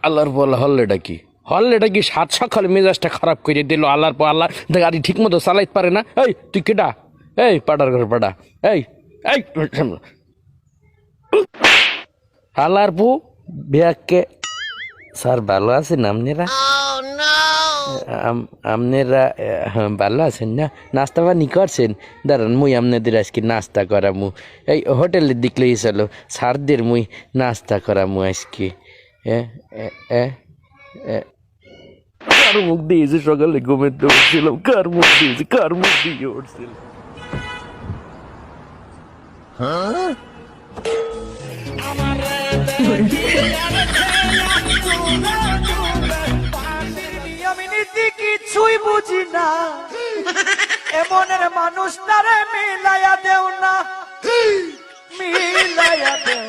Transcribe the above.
আল্লাহর বলা হল্লেটা কি? হল্লেটা কি সাত সকালে মেজাজটা খারাপ করে দিল? আল্লাহর পর আল্লাহ গাড়ি ঠিক মতো চালাইতে পারে না। এই তুই কেডা? এই পাড়ার ঘর পাড়া, এই এই আল্লাহর পু বিয়াকে স্যার ভালো আছেন আপনারা? আপনারা ভালো আছেন না? নাস্তা পানি করছেন? দাঁড়ান মুই আপনাদের আজকে নাস্তা করামু। এই হোটেলের দিকলেই চলো, স্যারদের মুই নাস্তা করামু আজকে। কার মুখ দিয়েছে সকালে ঘুমের তো উঠছিলাম? কার মুখ দিয়েছে? কার মুখ দিয়ে উঠছিল? আমি নীতি কিছুই বুঝি না, এমনের মানুষ তারে মিলাইয়া দেও না, মিলাইয়া দেও